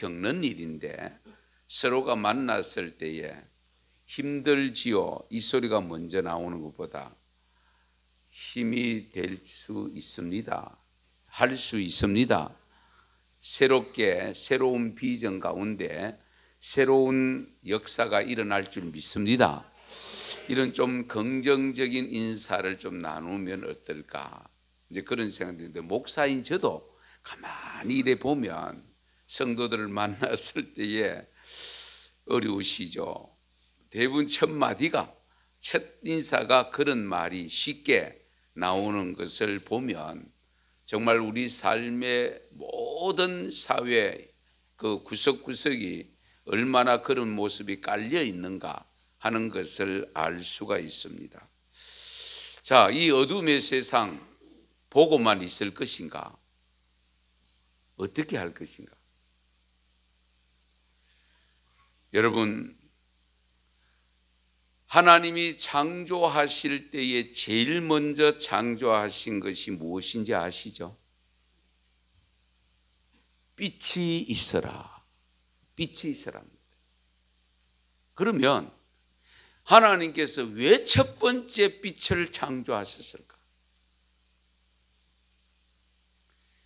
겪는 일인데 서로가 만났을 때에 힘들지요. 이 소리가 먼저 나오는 것보다 힘이 될 수 있습니다. 할 수 있습니다. 새롭게 새로운 비전 가운데 새로운 역사가 일어날 줄 믿습니다. 이런 좀 긍정적인 인사를 좀 나누면 어떨까? 이제 그런 생각인데, 목사인 저도 가만히 이래 보면 성도들을 만났을 때에 어려우시죠. 대부분 첫 마디가, 첫 인사가 그런 말이 쉽게 나오는 것을 보면 정말 우리 삶의 모든 사회 그 구석구석이 얼마나 그런 모습이 깔려 있는가 하는 것을 알 수가 있습니다. 자, 이 어둠의 세상 보고만 있을 것인가? 어떻게 할 것인가? 여러분, 하나님이 창조하실 때에 제일 먼저 창조하신 것이 무엇인지 아시죠? 빛이 있어라. 빛이 있어라. 그러면 하나님께서 왜 첫 번째 빛을 창조하셨을까?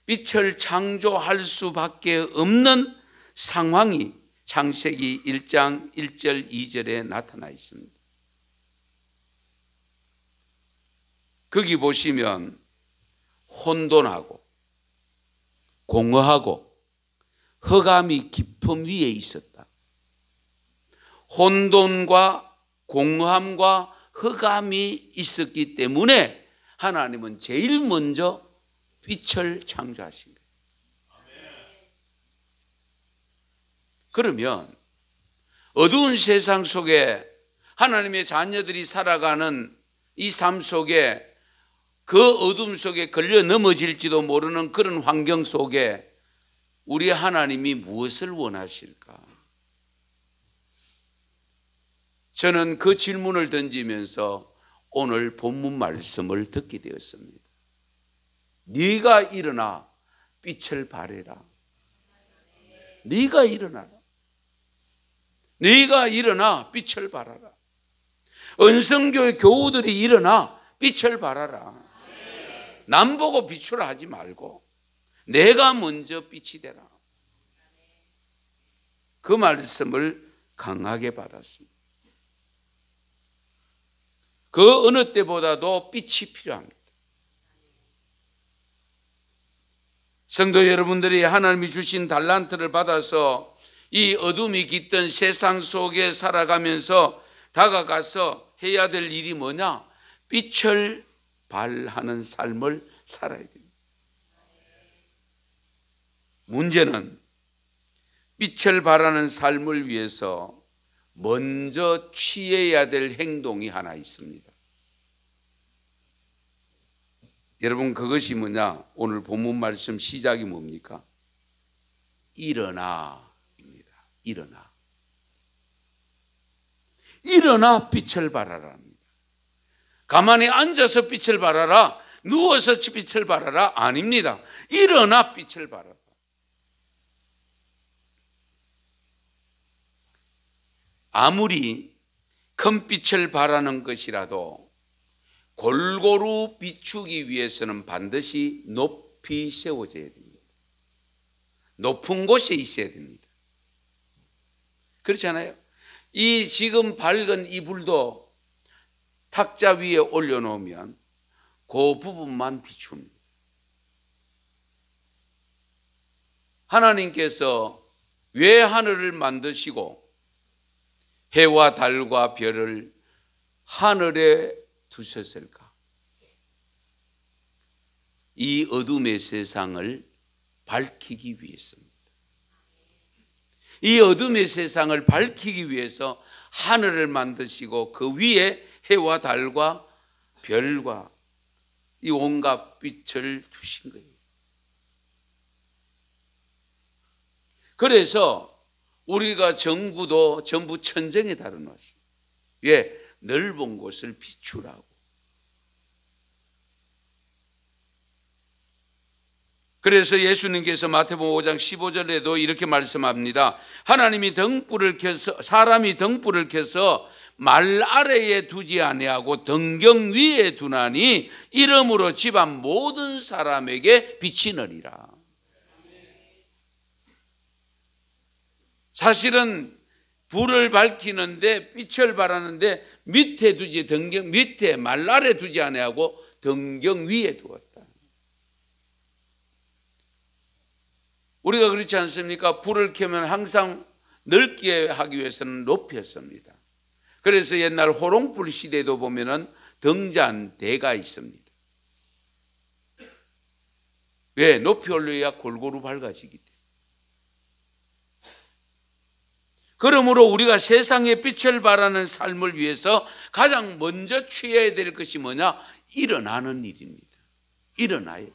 빛을 창조할 수밖에 없는 상황이 창세기 1장 1절 2절에 나타나 있습니다. 거기 보시면 혼돈하고 공허하고 흑암이 깊음 위에 있었다. 혼돈과 공허함과 흑암이 있었기 때문에 하나님은 제일 먼저 빛을 창조하신 거예요. 그러면 어두운 세상 속에 하나님의 자녀들이 살아가는 이 삶 속에 그 어둠 속에 걸려 넘어질지도 모르는 그런 환경 속에 우리 하나님이 무엇을 원하실까? 저는 그 질문을 던지면서 오늘 본문 말씀을 듣게 되었습니다. 네가 일어나 빛을 발해라. 네가 일어나라. 네가 일어나 빛을 발하라. 은성교회 교우들이 일어나 빛을 발하라. 남 보고 비추라 하지 말고 내가 먼저 빛이 되라. 그 말씀을 강하게 받았습니다. 그 어느 때보다도 빛이 필요합니다. 성도 여러분들이 하나님이 주신 달란트를 받아서 이 어둠이 깃든 세상 속에 살아가면서 다가가서 해야 될 일이 뭐냐? 빛을 발하는 삶을 살아야 됩니다. 문제는 빛을 발하는 삶을 위해서 먼저 취해야 될 행동이 하나 있습니다. 여러분, 그것이 뭐냐? 오늘 본문 말씀 시작이 뭡니까? 일어나입니다. 일어나. 일어나 빛을 발하라. 가만히 앉아서 빛을 발하라, 누워서 빛을 발하라 아닙니다. 일어나 빛을 발하라. 아무리 큰 빛을 발하는 것이라도 골고루 비추기 위해서는 반드시 높이 세워져야 됩니다. 높은 곳에 있어야 됩니다. 그렇지 않아요? 이 지금 밝은 이 불도 탁자 위에 올려놓으면 그 부분만 비춥니다. 하나님께서 왜 하늘을 만드시고 해와 달과 별을 하늘에 두셨을까? 이 어둠의 세상을 밝히기 위해서입니다. 이 어둠의 세상을 밝히기 위해서 하늘을 만드시고 그 위에 해와 달과 별과 이 온갖 빛을 두신 거예요. 그래서 우리가 전구도 전부 천정에 달아놨습니다. 왜? 넓은 곳을 비추라고. 그래서 예수님께서 마태복음 5장 15절에도 이렇게 말씀합니다. 하나님이 등불을 켜서, 사람이 등불을 켜서 말 아래에 두지 아니하고 등경 위에 두나니 이러므로 집안 모든 사람에게 비치느니라. 사실은 불을 밝히는데, 빛을 발하는데 밑에 두지, 등경 밑에 말 아래 두지 아니하고 등경 위에 두었다. 우리가 그렇지 않습니까? 불을 켜면 항상 넓게 하기 위해서는 높이 했습니다. 그래서 옛날 호롱불 시대도 보면은 등잔대가 있습니다. 왜? 높이 올려야 골고루 밝아지기 때문에. 그러므로 우리가 세상에 빛을 발하는 삶을 위해서 가장 먼저 취해야 될 것이 뭐냐? 일어나는 일입니다. 일어나야.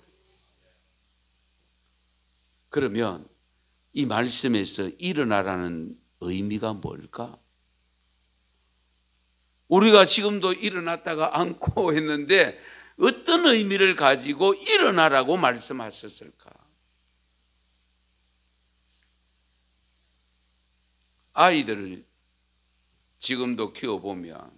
그러면 이 말씀에서 일어나라는 의미가 뭘까? 우리가 지금도 일어났다가 앉고 했는데 어떤 의미를 가지고 일어나라고 말씀하셨을까? 아이들을 지금도 키워보면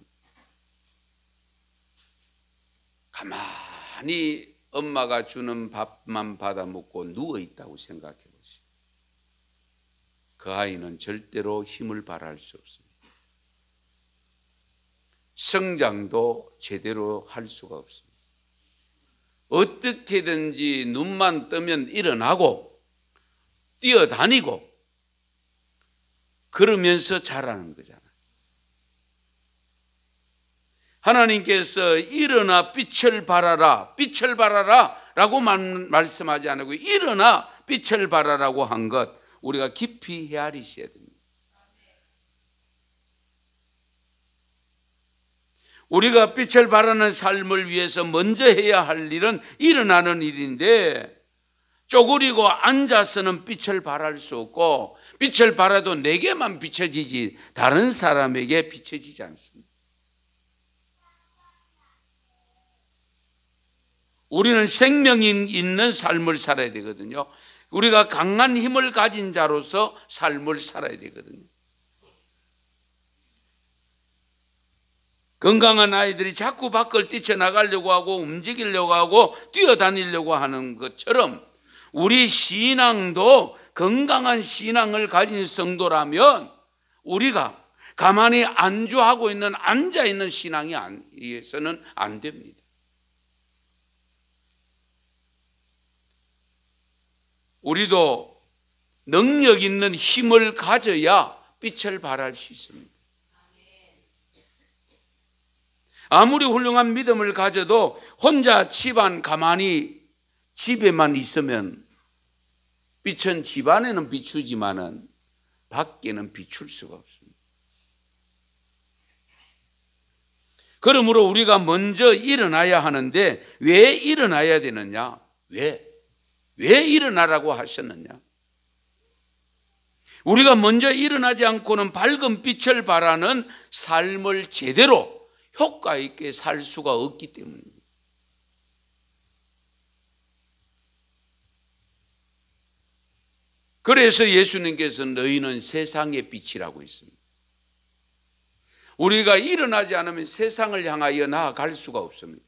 가만히 엄마가 주는 밥만 받아 먹고 누워 있다고 생각해 보세요. 그 아이는 절대로 힘을 발할 수 없습니다. 성장도 제대로 할 수가 없습니다. 어떻게든지 눈만 뜨면 일어나고 뛰어다니고 그러면서 자라는 거잖아요. 하나님께서 일어나 빛을 발하라, 빛을 발하라 라고 말씀하지 않고 일어나 빛을 발하라고 한 것, 우리가 깊이 헤아리셔야 됩니다. 우리가 빛을 발하는 삶을 위해서 먼저 해야 할 일은 일어나는 일인데, 쪼그리고 앉아서는 빛을 발할 수 없고, 빛을 발해도 내게만 비춰지지 다른 사람에게 비춰지지 않습니다. 우리는 생명이 있는 삶을 살아야 되거든요. 우리가 강한 힘을 가진 자로서 삶을 살아야 되거든요. 건강한 아이들이 자꾸 밖을 뛰쳐나가려고 하고 움직이려고 하고 뛰어다니려고 하는 것처럼 우리 신앙도 건강한 신앙을 가진 성도라면 우리가 가만히 안주하고 있는, 앉아있는 신앙이 위해서는 안 됩니다. 우리도 능력 있는 힘을 가져야 빛을 발할 수 있습니다. 아무리 훌륭한 믿음을 가져도 혼자 집안 가만히 집에만 있으면 빛은 집안에는 비추지만은 밖에는 비출 수가 없습니다. 그러므로 우리가 먼저 일어나야 하는데 왜 일어나야 되느냐? 왜 일어나라고 하셨느냐? 우리가 먼저 일어나지 않고는 밝은 빛을 발하는 삶을 제대로 효과 있게 살 수가 없기 때문입니다. 그래서 예수님께서 너희는 세상의 빛이라고 했습니다. 우리가 일어나지 않으면 세상을 향하여 나아갈 수가 없습니다.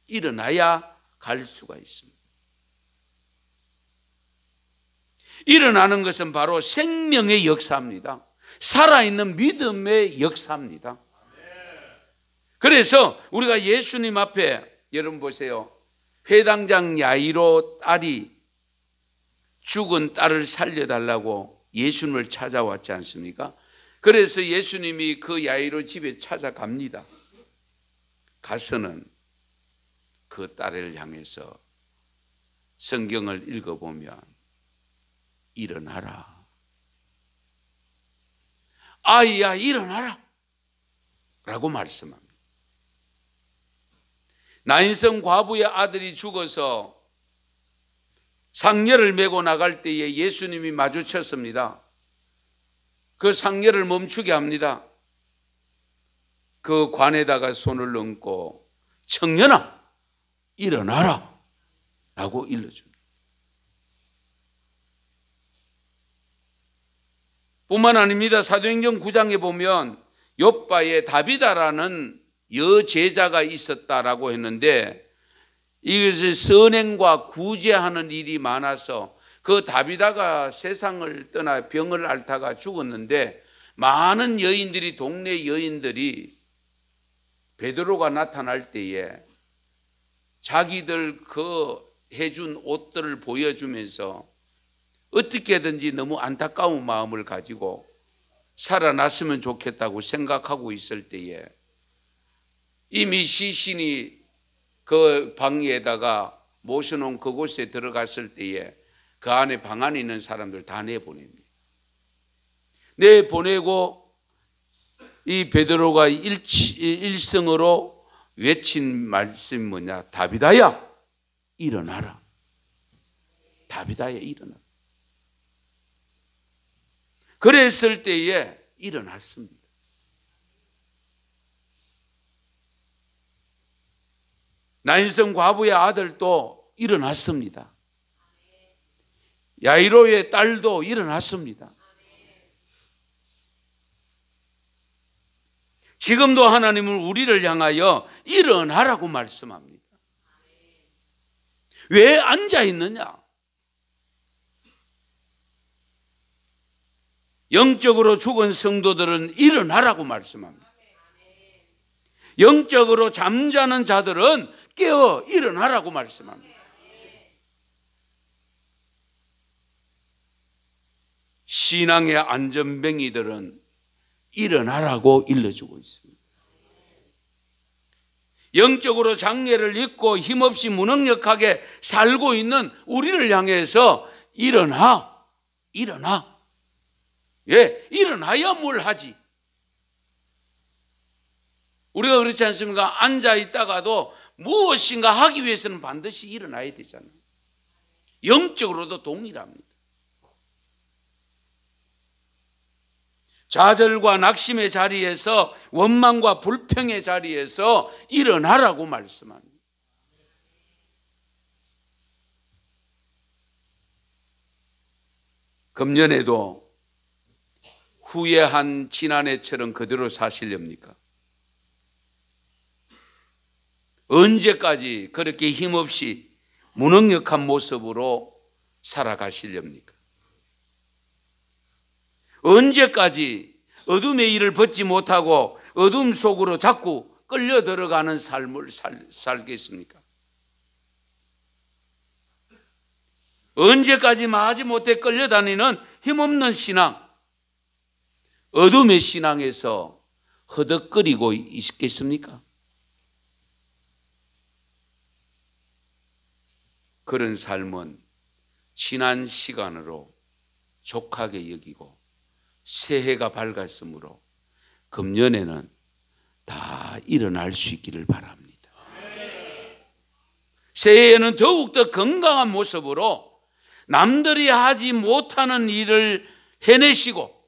일어나야 갈 수가 있습니다. 일어나는 것은 바로 생명의 역사입니다. 살아있는 믿음의 역사입니다. 그래서 우리가 예수님 앞에, 여러분 보세요. 회당장 야이로 딸이 죽은 딸을 살려달라고 예수님을 찾아왔지 않습니까? 그래서 예수님이 그 야이로 집에 찾아갑니다. 가서는 그 딸을 향해서 성경을 읽어보면 일어나라, 아이야 일어나라 라고 말씀합니다. 나인성 과부의 아들이 죽어서 상녀를 메고 나갈 때에 예수님이 마주쳤습니다. 그 상녀를 멈추게 합니다. 그 관에다가 손을 얹고 청년아 일어나라 라고 일러줍니다. 뿐만 아닙니다. 사도행전 9장에 보면 욥바에 다비다라는 여제자가 있었다라고 했는데, 이것을 선행과 구제하는 일이 많아서 그 다비다가 세상을 떠나 병을 앓다가 죽었는데, 많은 여인들이, 동네 여인들이 베드로가 나타날 때에 자기들 그 해준 옷들을 보여주면서 어떻게든지 너무 안타까운 마음을 가지고 살아났으면 좋겠다고 생각하고 있을 때에 이미 시신이 그 방에다가 모셔놓은 그곳에 들어갔을 때에 그 안에 방 안에 있는 사람들 다 내보냅니다. 내보내고 이 베드로가 일성으로 외친 말씀이 뭐냐? 다비다야, 일어나라. 다비다야, 일어나라. 그랬을 때에 일어났습니다. 나인성 과부의 아들도 일어났습니다. 야이로의 딸도 일어났습니다. 지금도 하나님은 우리를 향하여 일어나라고 말씀합니다. 왜 앉아 있느냐? 영적으로 죽은 성도들은 일어나라고 말씀합니다. 영적으로 잠자는 자들은 깨어 일어나라고 말씀합니다. 신앙의 안전뱅이들은 일어나라고 일러주고 있습니다. 영적으로 장애를 입고 힘없이 무능력하게 살고 있는 우리를 향해서 일어나, 일어나. 예, 일어나야 뭘 하지. 우리가 그렇지 않습니까? 앉아 있다가도 무엇인가 하기 위해서는 반드시 일어나야 되잖아요. 영적으로도 동일합니다. 좌절과 낙심의 자리에서, 원망과 불평의 자리에서 일어나라고 말씀합니다. 금년에도 후회한 지난해처럼 그대로 사시렵니까? 언제까지 그렇게 힘없이 무능력한 모습으로 살아가시렵니까? 언제까지 어둠의 일을 벗지 못하고 어둠 속으로 자꾸 끌려 들어가는 삶을 살겠습니까? 언제까지 마지 못해 끌려다니는 힘없는 신앙, 어둠의 신앙에서 허덕거리고 있겠습니까? 그런 삶은 지난 시간으로 족하게 여기고 새해가 밝았으므로 금년에는 다 일어날 수 있기를 바랍니다. 새해에는 더욱더 건강한 모습으로 남들이 하지 못하는 일을 해내시고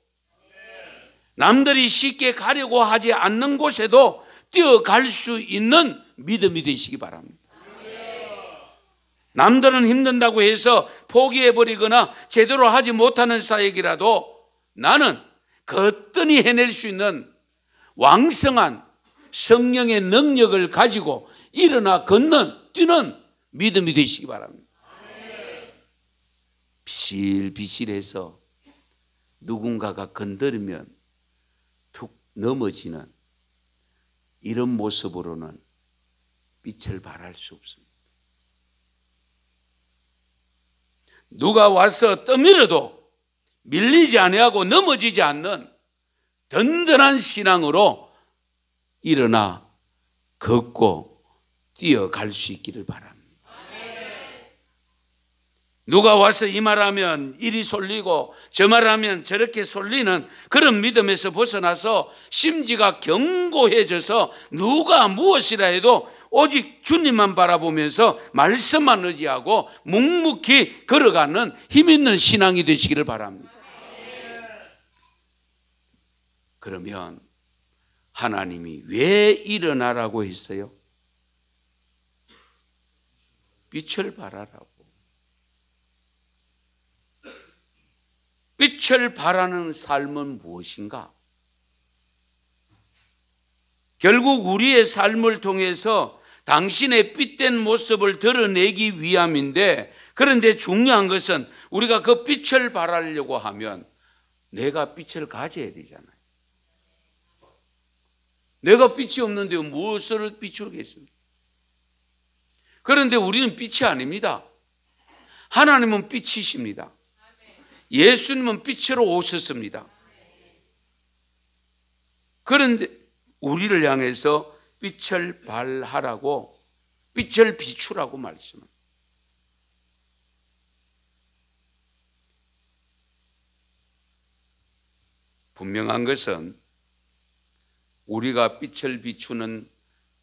남들이 쉽게 가려고 하지 않는 곳에도 뛰어갈 수 있는 믿음이 되시기 바랍니다. 남들은 힘든다고 해서 포기해버리거나 제대로 하지 못하는 사역이라도 나는 거뜬히 해낼 수 있는 왕성한 성령의 능력을 가지고 일어나 걷는, 뛰는 믿음이 되시기 바랍니다. 비실비실해서 누군가가 건드리면 툭 넘어지는 이런 모습으로는 빛을 발할 수 없습니다. 누가 와서 떠밀어도 밀리지 아니하고 넘어지지 않는 든든한 신앙으로 일어나 걷고 뛰어갈 수 있기를 바랍니다. 누가 와서 이 말하면 이리 쏠리고 저 말하면 저렇게 쏠리는 그런 믿음에서 벗어나서 심지가 견고해져서 누가 무엇이라 해도 오직 주님만 바라보면서 말씀만 의지하고 묵묵히 걸어가는 힘있는 신앙이 되시기를 바랍니다. 그러면 하나님이 왜 일어나라고 했어요? 빛을 발하라고. 빛을 발하는 삶은 무엇인가? 결국 우리의 삶을 통해서 당신의 빛된 모습을 드러내기 위함인데, 그런데 중요한 것은 우리가 그 빛을 발하려고 하면 내가 빛을 가져야 되잖아요. 내가 빛이 없는데 무엇을 비추겠습니까? 그런데 우리는 빛이 아닙니다. 하나님은 빛이십니다. 예수님은 빛으로 오셨습니다. 그런데 우리를 향해서 빛을 발하라고, 빛을 비추라고 말씀합니다. 분명한 것은 우리가 빛을 비추는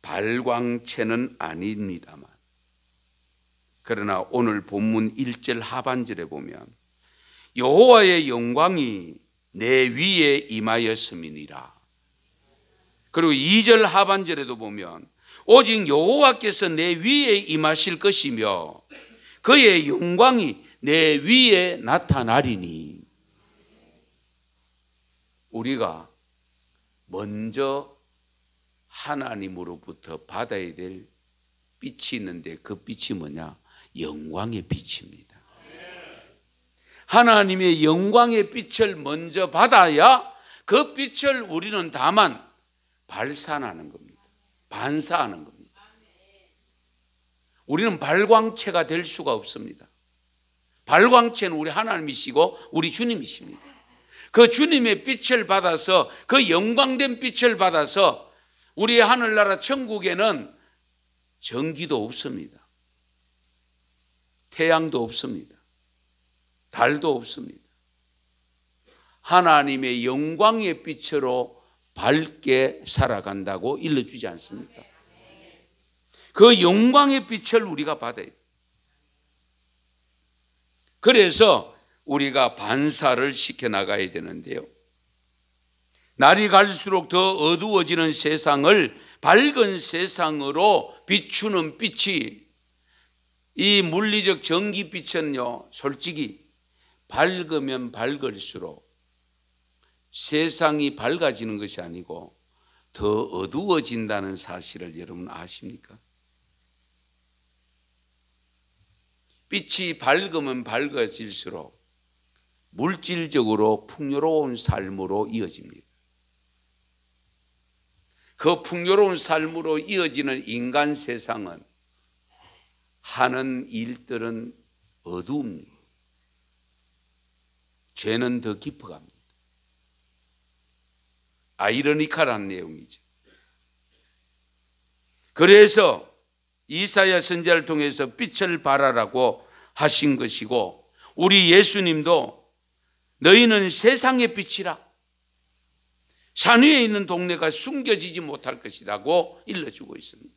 발광체는 아닙니다만, 그러나 오늘 본문 1절 하반절에 보면 여호와의 영광이 내 위에 임하였음이니라. 그리고 2절 하반절에도 보면 오직 여호와께서 내 위에 임하실 것이며 그의 영광이 내 위에 나타나리니. 우리가 먼저 하나님으로부터 받아야 될 빛이 있는데 그 빛이 뭐냐? 영광의 빛입니다. 하나님의 영광의 빛을 먼저 받아야 그 빛을 우리는 다만 발산하는 겁니다. 반사하는 겁니다. 우리는 발광체가 될 수가 없습니다. 발광체는 우리 하나님이시고 우리 주님이십니다. 그 주님의 빛을 받아서, 그 영광된 빛을 받아서 우리 하늘나라 천국에는 전기도 없습니다. 태양도 없습니다. 달도 없습니다. 하나님의 영광의 빛으로 밝게 살아간다고 일러주지 않습니까? 그 영광의 빛을 우리가 받아야 돼요. 그래서 우리가 반사를 시켜나가야 되는데요, 날이 갈수록 더 어두워지는 세상을 밝은 세상으로 비추는 빛이, 이 물리적 전기빛은요, 솔직히 밝으면 밝을수록 세상이 밝아지는 것이 아니고 더 어두워진다는 사실을 여러분 아십니까? 빛이 밝으면 밝아질수록 물질적으로 풍요로운 삶으로 이어집니다. 그 풍요로운 삶으로 이어지는 인간 세상은 하는 일들은 어두웁니다. 죄는 더 깊어갑니다. 아이러니컬한 내용이죠. 그래서 이사야 선지자를 통해서 빛을 발하라고 하신 것이고, 우리 예수님도 너희는 세상의 빛이라, 산 위에 있는 동네가 숨겨지지 못할 것이라고 일러주고 있습니다.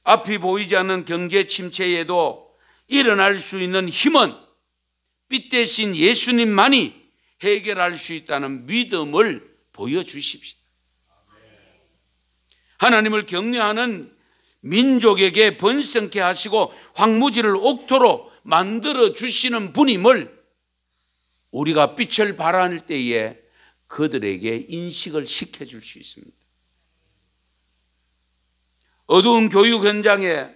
앞이 보이지 않는 경제 침체에도 일어날 수 있는 힘은 빛 대신 예수님만이 해결할 수 있다는 믿음을 보여주십시오. 하나님을 경외하는 민족에게 번성케 하시고 황무지를 옥토로 만들어 주시는 분임을 우리가 빛을 발할 때에 그들에게 인식을 시켜줄 수 있습니다. 어두운 교육 현장에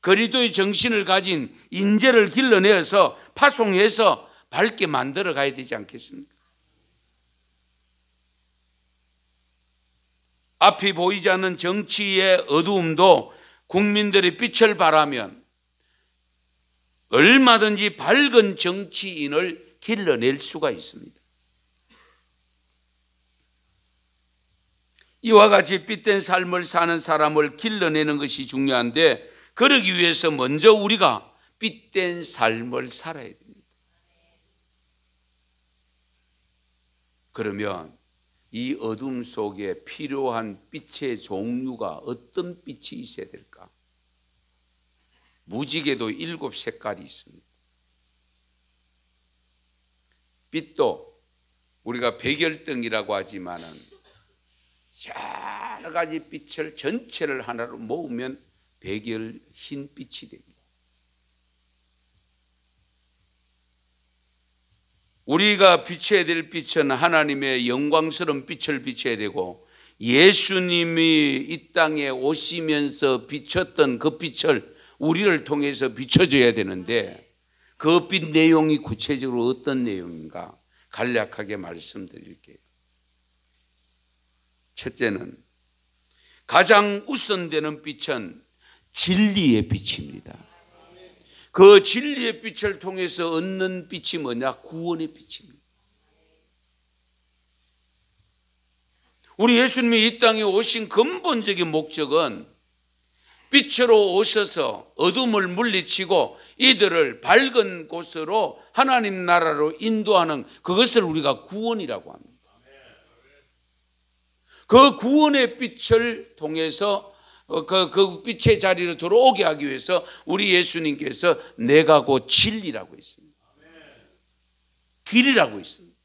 그리스도의 정신을 가진 인재를 길러내어서 파송해서 밝게 만들어 가야 되지 않겠습니까? 앞이 보이지 않는 정치의 어두움도 국민들의 빛을 발하면 얼마든지 밝은 정치인을 길러낼 수가 있습니다. 이와 같이 빛된 삶을 사는 사람을 길러내는 것이 중요한데, 그러기 위해서 먼저 우리가 빛된 삶을 살아야 됩니다. 그러면 이 어둠 속에 필요한 빛의 종류가 어떤 빛이 있어야 될까? 무지개도 7색깔이 있습니다. 빛도 우리가 백열등이라고 하지만은 여러 가지 빛을 전체를 하나로 모으면 백열 흰빛이 됩니다. 우리가 비춰야 될 빛은 하나님의 영광스러운 빛을 비춰야 되고, 예수님이 이 땅에 오시면서 비췄던 그 빛을 우리를 통해서 비춰줘야 되는데, 그 빛 내용이 구체적으로 어떤 내용인가 간략하게 말씀드릴게요. 첫째는, 가장 우선되는 빛은 진리의 빛입니다. 그 진리의 빛을 통해서 얻는 빛이 뭐냐? 구원의 빛입니다. 우리 예수님이 이 땅에 오신 근본적인 목적은 빛으로 오셔서 어둠을 물리치고 이들을 밝은 곳으로 하나님 나라로 인도하는, 그것을 우리가 구원이라고 합니다. 그 구원의 빛을 통해서 그 빛의 자리로 들어오게 하기 위해서 우리 예수님께서 내가 곧 진리라고 했습니다. 길이라고 했습니다.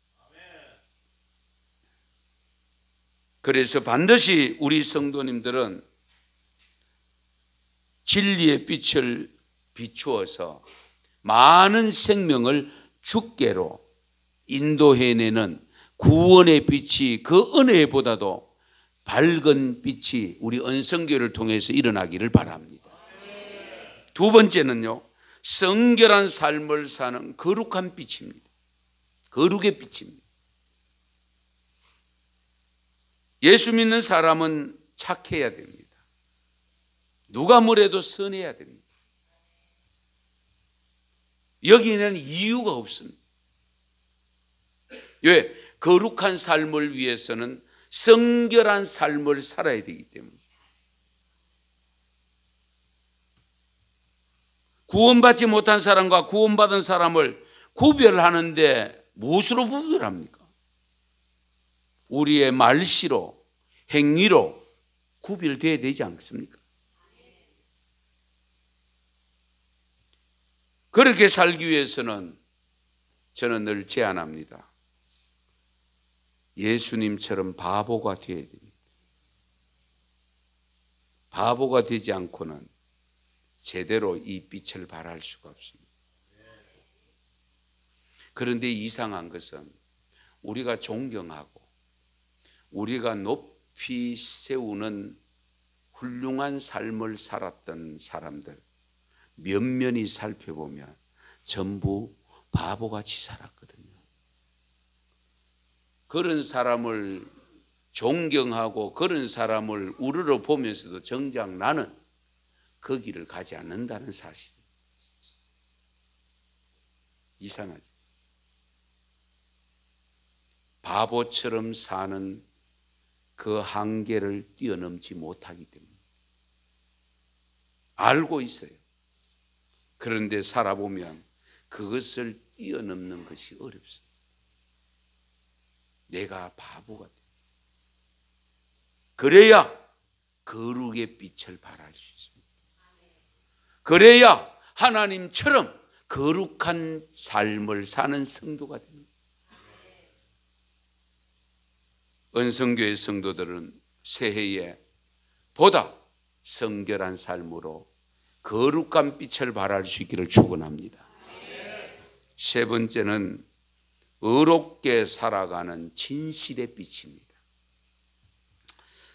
그래서 반드시 우리 성도님들은 진리의 빛을 비추어서 많은 생명을 주께로 인도해내는 구원의 빛이 그 은혜보다도 밝은 빛이 우리 언성교회를 통해서 일어나기를 바랍니다. 두 번째는요, 성결한 삶을 사는 거룩한 빛입니다. 거룩의 빛입니다. 예수 믿는 사람은 착해야 됩니다. 누가 뭐래도 선해야 됩니다. 여기는 이유가 없습니다. 왜? 거룩한 삶을 위해서는 성결한 삶을 살아야 되기 때문에. 구원받지 못한 사람과 구원받은 사람을 구별하는데 무엇으로 구별합니까? 우리의 말씨로, 행위로 구별되어야 되지 않습니까? 그렇게 살기 위해서는 저는 늘 제안합니다. 예수님처럼 바보가 되어야 됩니다. 바보가 되지 않고는 제대로 이 빛을 발할 수가 없습니다. 그런데 이상한 것은 우리가 존경하고 우리가 높이 세우는 훌륭한 삶을 살았던 사람들 면면히 살펴보면 전부 바보같이 살았거든요. 그런 사람을 존경하고 그런 사람을 우러러 보면서도 정작 나는 그 길을 가지 않는다는 사실. 이상하지? 바보처럼 사는 그 한계를 뛰어넘지 못하기 때문에. 알고 있어요. 그런데 살아보면 그것을 뛰어넘는 것이 어렵습니다. 내가 바보가 돼. 그래야 거룩의 빛을 발할 수 있습니다. 그래야 하나님처럼 거룩한 삶을 사는 성도가 됩니다. 은성교회 성도들은 새해에 보다 성결한 삶으로 거룩한 빛을 발할 수 있기를 축원합니다. 세 번째는 의롭게 살아가는 진실의 빛입니다.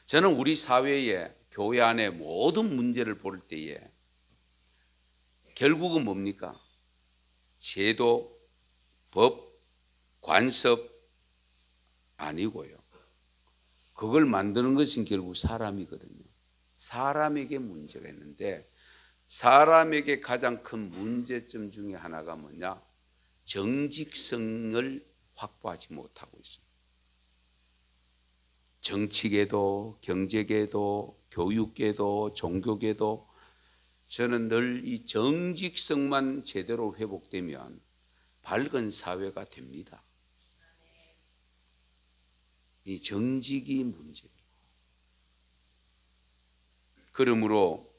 저는 우리 사회의 교회 안에 모든 문제를 볼 때에 결국은 뭡니까? 제도, 법, 관습 아니고요. 그걸 만드는 것은 결국 사람이거든요. 사람에게 문제가 있는데 사람에게 가장 큰 문제점 중에 하나가 뭐냐? 정직성을 확보하지 못하고 있습니다. 정치계도, 경제계도, 교육계도, 종교계도 저는 늘 이 정직성만 제대로 회복되면 밝은 사회가 됩니다. 이 정직이 문제예요. 그러므로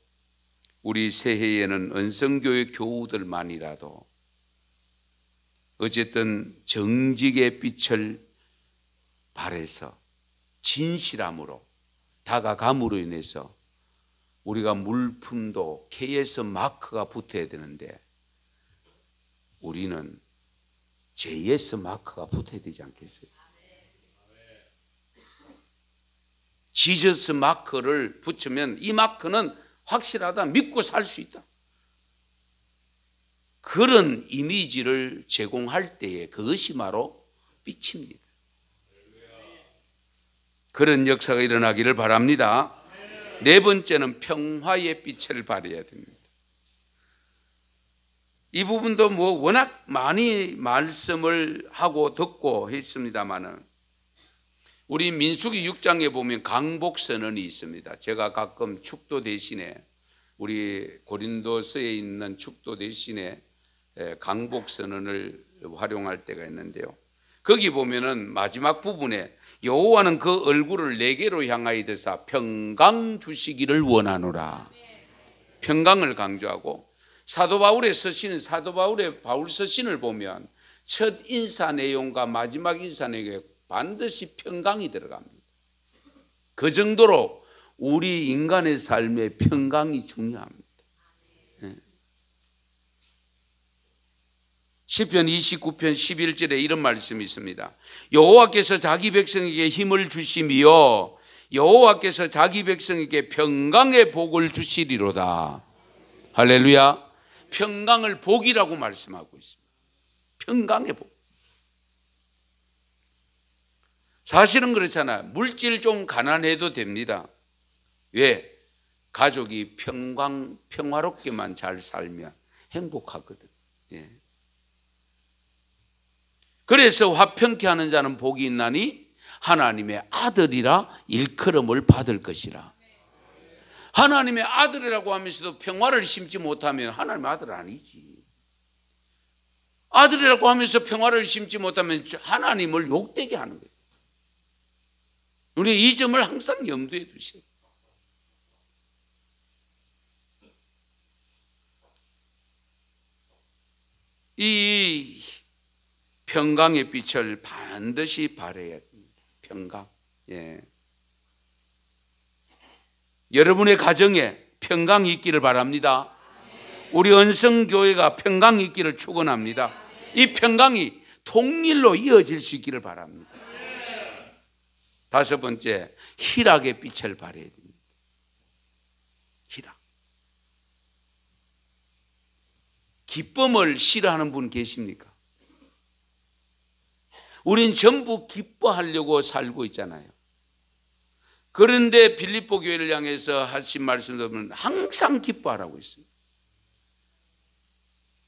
우리 새해에는 은성교회 교우들만이라도 어쨌든 정직의 빛을 발해서 진실함으로 다가감으로 인해서 우리가 물품도 KS 마크가 붙어야 되는데 우리는 JS 마크가 붙어야 되지 않겠어요? 지저스 마크를 붙이면 이 마크는 확실하다, 믿고 살 수 있다. 그런 이미지를 제공할 때에 그것이 바로 빛입니다. 그런 역사가 일어나기를 바랍니다. 네 번째는 평화의 빛을 발해야 됩니다. 이 부분도 워낙 많이 말씀을 하고 듣고 했습니다마는 우리 민수기 6장에 보면 강복선언이 있습니다. 제가 가끔 축도 대신에 우리 고린도서에 있는 축도 대신에 강복선언을 활용할 때가 있는데요. 거기 보면은 마지막 부분에 여호와는 그 얼굴을 내게로 향하여 드사 평강 주시기를 원하노라. 평강을 강조하고 사도 바울의 서신, 사도 바울의 바울 서신을 보면 첫 인사 내용과 마지막 인사 내용에 반드시 평강이 들어갑니다. 그 정도로 우리 인간의 삶에 평강이 중요합니다. 시편 29편 11절에 이런 말씀이 있습니다. 여호와께서 자기 백성에게 힘을 주시며 여호와께서 자기 백성에게 평강의 복을 주시리로다. 할렐루야. 평강을 복이라고 말씀하고 있습니다. 평강의 복. 사실은 그렇잖아요. 물질 좀 가난해도 됩니다. 왜? 가족이 평화롭게만 잘 살면 행복하거든. 예. 그래서 화평케 하는 자는 복이 있나니 하나님의 아들이라 일컬음을 받을 것이라. 하나님의 아들이라고 하면서도 평화를 심지 못하면 하나님의 아들 아니지. 아들이라고 하면서 평화를 심지 못하면 하나님을 욕되게 하는 거예요. 우리 이 점을 항상 염두에 두세요. 이 평강의 빛을 반드시 발해야 됩니다. 평강. 예. 여러분의 가정에 평강이 있기를 바랍니다. 우리 언성교회가 평강이 있기를 축원합니다. 이 평강이 통일로 이어질 수 있기를 바랍니다. 다섯 번째, 희락의 빛을 발해야 됩니다. 희락. 기쁨을 싫어하는 분 계십니까? 우린 전부 기뻐하려고 살고 있잖아요. 그런데 빌립보 교회를 향해서 하신 말씀을 보면 항상 기뻐하라고 있습니다.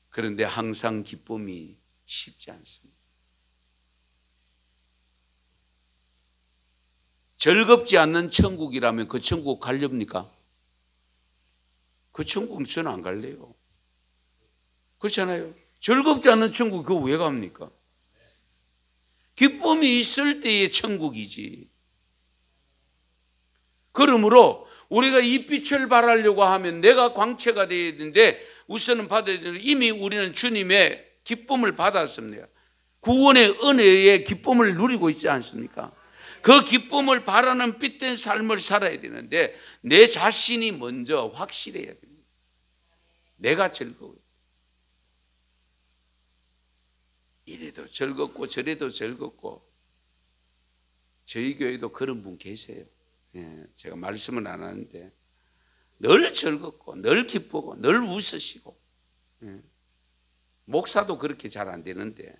그런데 항상 기쁨이 쉽지 않습니다. 즐겁지 않는 천국이라면 그 천국 가렵니까? 그 천국은 저는 안 갈래요. 그렇잖아요. 즐겁지 않는 천국 그거 왜 갑니까? 기쁨이 있을 때의 천국이지. 그러므로 우리가 이 빛을 발하려고 하면 내가 광채가 되어야 되는데 우선은 받아야 되는데 이미 우리는 주님의 기쁨을 받았습니다. 구원의 은혜의 기쁨을 누리고 있지 않습니까? 그 기쁨을 바라는 빛된 삶을 살아야 되는데 내 자신이 먼저 확실해야 됩니다. 내가 즐거워요. 이래도 즐겁고 저래도 즐겁고. 저희 교회도 그런 분 계세요. 예, 제가 말씀은 안 하는데 늘 즐겁고 늘 기쁘고 늘 웃으시고. 예. 목사도 그렇게 잘 안 되는데.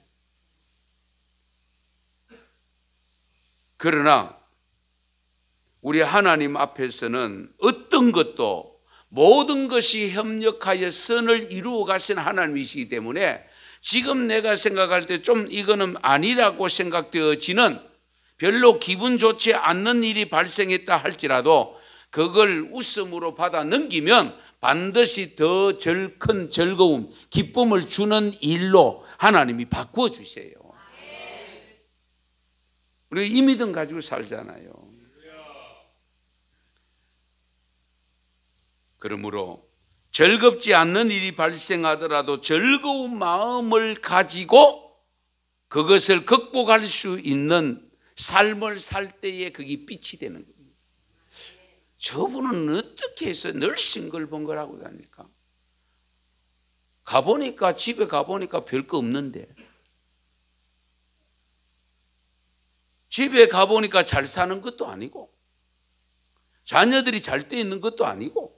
그러나 우리 하나님 앞에서는 어떤 것도 모든 것이 협력하여 선을 이루어 가신 하나님이시기 때문에 지금 내가 생각할 때 좀 이거는 아니라고 생각되어지는 별로 기분 좋지 않는 일이 발생했다 할지라도 그걸 웃음으로 받아 넘기면 반드시 더 큰 즐거움, 기쁨을 주는 일로 하나님이 바꾸어 주세요. 우리가 이 믿음 가지고 살잖아요. 그러므로 즐겁지 않는 일이 발생하더라도 즐거운 마음을 가지고 그것을 극복할 수 있는 삶을 살 때에 그게 빛이 되는 겁니다. 저분은 어떻게 해서 늘 싱글벙글하고 다닙니까? 가보니까 집에 가보니까 별거 없는데 집에 가보니까 잘 사는 것도 아니고 자녀들이 잘 돼 있는 것도 아니고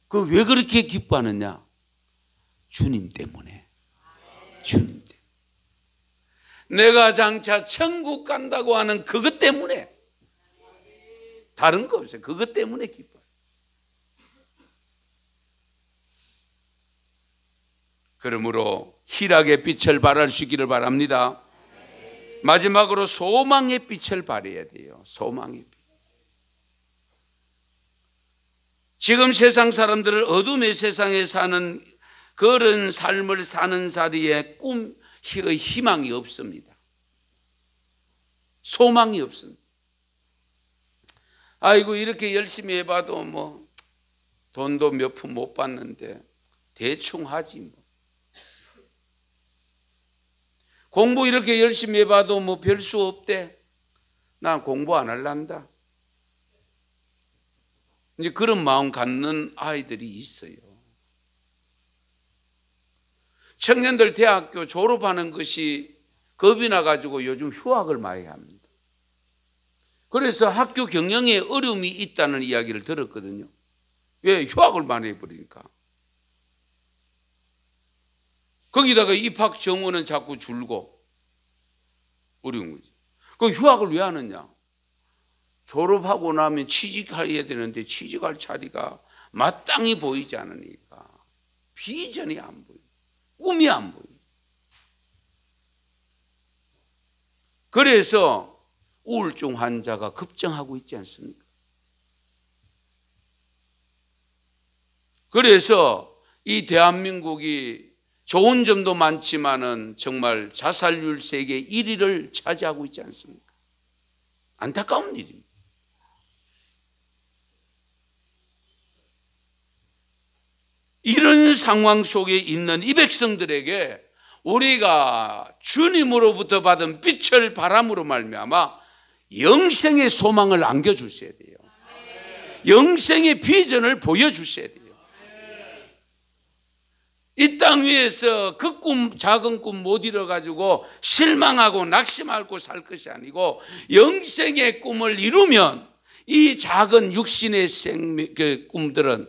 그 왜 그렇게 기뻐하느냐? 주님 때문에. 주님 때문에. 내가 장차 천국 간다고 하는 그것 때문에. 다른 거 없어요. 그것 때문에 기뻐요. 그러므로 희락의 빛을 발하시기를 바랍니다. 마지막으로 소망의 빛을 발해야 돼요. 소망의 빛. 지금 세상 사람들을 어둠의 세상에 사는 그런 삶을 사는 자리에 희망이 없습니다. 소망이 없습니다. 아이고 이렇게 열심히 해봐도 뭐 돈도 몇 푼 못 받는데 대충 하지 뭐. 공부 이렇게 열심히 해봐도 뭐 별 수 없대. 난 공부 안 할란다. 이제 그런 마음 갖는 아이들이 있어요. 청년들 대학교 졸업하는 것이 겁이 나가지고 요즘 휴학을 많이 합니다. 그래서 학교 경영에 어려움이 있다는 이야기를 들었거든요. 왜? 휴학을 많이 해버리니까. 거기다가 입학 정원은 자꾸 줄고 어려운 거지. 그 휴학을 왜 하느냐? 졸업하고 나면 취직해야 되는데 취직할 자리가 마땅히 보이지 않으니까 비전이 안 보여. 꿈이 안 보여. 그래서 우울증 환자가 급증하고 있지 않습니까? 그래서 이 대한민국이 좋은 점도 많지만은 정말 자살률 세계 1위를 차지하고 있지 않습니까? 안타까운 일입니다. 이런 상황 속에 있는 이 백성들에게 우리가 주님으로부터 받은 빛을 바람으로 말미암아 영생의 소망을 안겨주셔야 돼요. 영생의 비전을 보여주셔야 돼요. 이 땅 위에서 그 꿈, 작은 꿈 못 이뤄가지고 실망하고 낙심하고 살 것이 아니고 영생의 꿈을 이루면 이 작은 육신의 그 꿈들은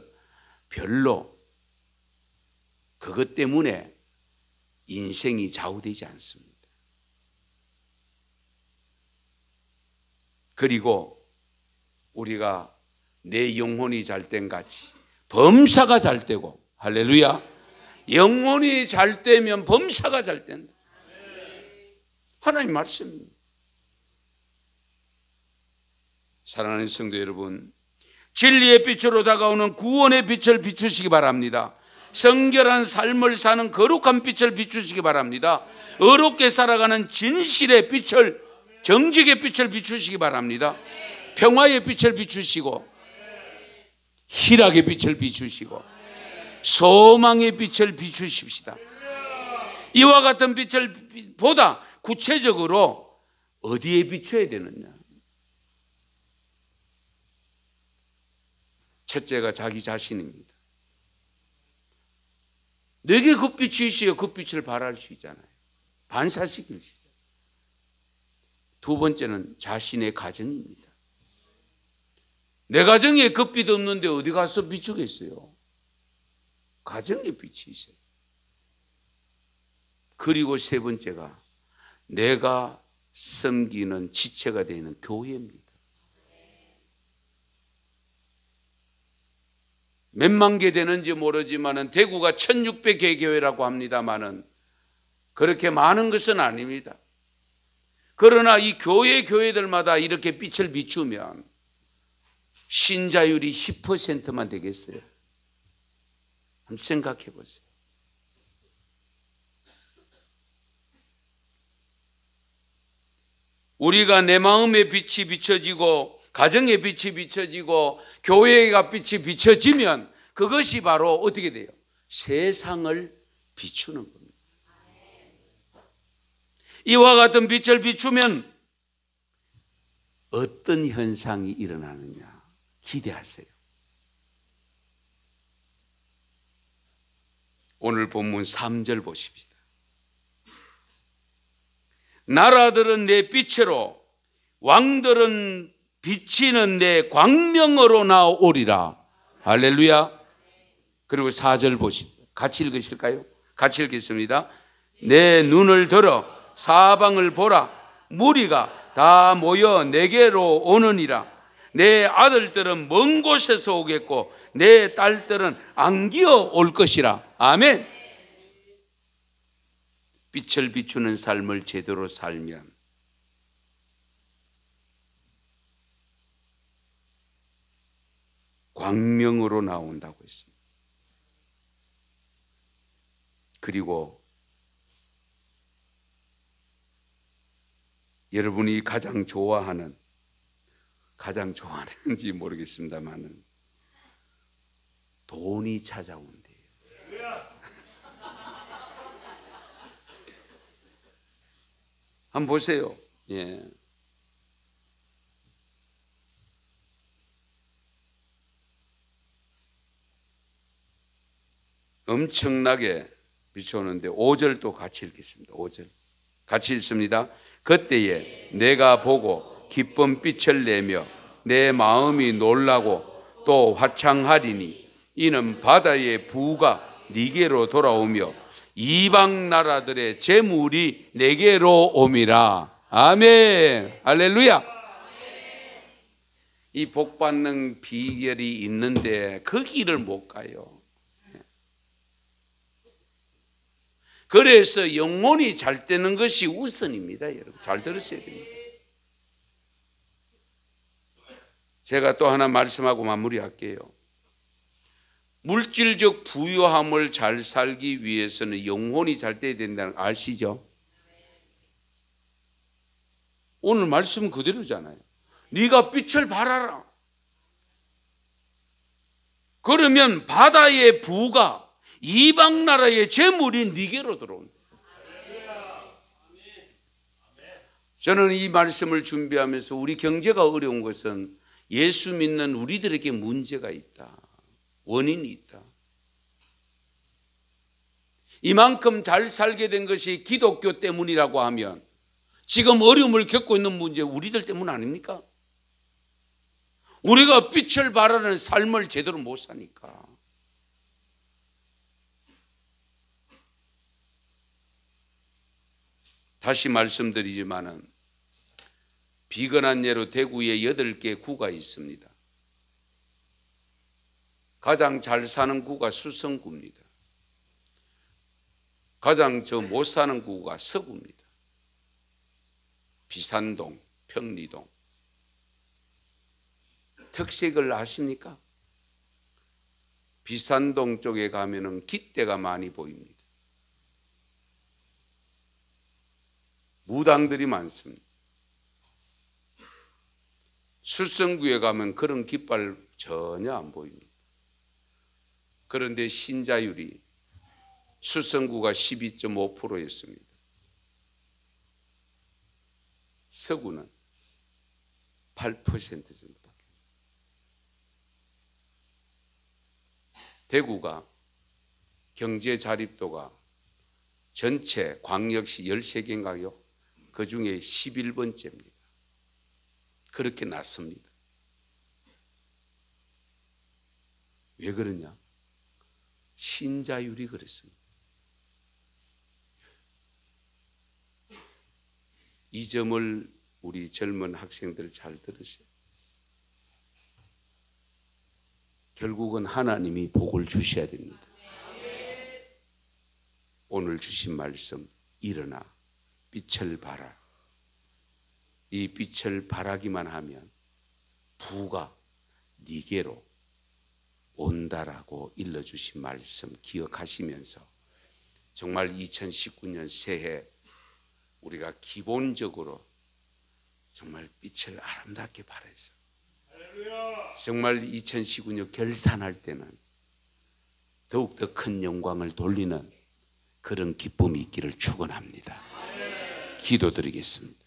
별로 그것 때문에 인생이 좌우되지 않습니다. 그리고 우리가 내 영혼이 잘 된 같이 범사가 잘 되고, 할렐루야, 영혼이 잘 되면 범사가 잘 된다. 하나님 말씀입니다. 사랑하는 성도 여러분, 진리의 빛으로 다가오는 구원의 빛을 비추시기 바랍니다. 성결한 삶을 사는 거룩한 빛을 비추시기 바랍니다. 의롭게 살아가는 진실의 빛을, 정직의 빛을 비추시기 바랍니다. 평화의 빛을 비추시고 희락의 빛을 비추시고 소망의 빛을 비추십시다. 이와 같은 빛을 보다 구체적으로 어디에 비춰야 되느냐? 첫째가 자기 자신입니다. 내게 그 빛이 있어야 그 빛을 발할 수 있잖아요. 반사시킬 수 있잖아요. 두 번째는 자신의 가정입니다. 내 가정에 그 빛 없는데 어디 가서 비추겠어요? 가정에 빛이 있어요. 그리고 세 번째가 내가 섬기는 지체가 되는 교회입니다. 몇만 개 되는지 모르지만 대구가 1600개 교회라고 합니다만은 그렇게 많은 것은 아닙니다. 그러나 이 교회들마다 이렇게 빛을 비추면 신자율이 10%만 되겠어요? 한번 생각해 보세요. 우리가 내 마음의 빛이 비춰지고 가정의 빛이 비춰지고 교회가 빛이 비춰지면 그것이 바로 어떻게 돼요? 세상을 비추는 겁니다. 이와 같은 빛을 비추면 어떤 현상이 일어나느냐 기대하세요. 오늘 본문 3절 보십시다. 나라들은 내 빛으로, 왕들은 비치는 내 광명으로 나오리라. 할렐루야. 그리고 4절 보십시오. 같이 읽으실까요? 같이 읽겠습니다. 내 눈을 들어 사방을 보라. 무리가 다 모여 내게로 오느니라. 내 아들들은 먼 곳에서 오겠고 내 딸들은 안기어 올 것이라. 아멘. 빛을 비추는 삶을 제대로 살면 광명으로 나온다고 했습니다. 그리고 여러분이 가장 좋아하는지 모르겠습니다만 돈이 찾아온대요. 한번 보세요. 예. 엄청나게 비춰오는데 5절도 같이 읽겠습니다. 5절 같이 읽습니다. 그때에 내가 보고 기쁜 빛을 내며 내 마음이 놀라고 또 화창하리니 이는 바다의 부가 네게로 돌아오며 이방 나라들의 재물이 내게로 옴이라. 아멘. 할렐루야. 이 복받는 비결이 있는데 그 길을 못 가요. 그래서 영혼이 잘 되는 것이 우선입니다. 여러분 잘 들으셔야 됩니다. 제가 또 하나 말씀하고 마무리할게요. 물질적 부유함을 잘 살기 위해서는 영혼이 잘 돼야 된다는 거 아시죠? 오늘 말씀은 그대로잖아요. 네가 빛을 발하라. 그러면 바다의 부가 이방 나라의 재물이 네게로 들어온다. 저는 이 말씀을 준비하면서 우리 경제가 어려운 것은 예수 믿는 우리들에게 문제가 있다. 원인이 있다. 이만큼 잘 살게 된 것이 기독교 때문이라고 하면 지금 어려움을 겪고 있는 문제 우리들 때문 아닙니까? 우리가 빛을 발하는 삶을 제대로 못 사니까. 다시 말씀드리지만은 비근한 예로 대구에 8개 구가 있습니다. 가장 잘 사는 구가 수성구입니다. 가장 못 사는 구가 서구입니다. 비산동, 평리동. 특색을 아십니까? 비산동 쪽에 가면은 깃대가 많이 보입니다. 무당들이 많습니다. 수성구에 가면 그런 깃발 전혀 안 보입니다. 그런데 신자율이 수성구가 12.5%였습니다. 서구는 8% 정도밖에. 대구가 경제 자립도가 전체 광역시 13개인가요? 그 중에 11번째입니다. 그렇게 낮습니다. 왜 그러냐? 신자율이 그랬습니다. 이 점을 우리 젊은 학생들 잘 들으세요. 결국은 하나님이 복을 주셔야 됩니다. 오늘 주신 말씀, 일어나 빛을 발하. 이 빛을 발하기만 하면 부가 네게로 온다라고 일러주신 말씀 기억하시면서 정말 2019년 새해 우리가 기본적으로 정말 빛을 아름답게 발해서 정말 2019년 결산할 때는 더욱더 큰 영광을 돌리는 그런 기쁨이 있기를 축원합니다. 기도드리겠습니다.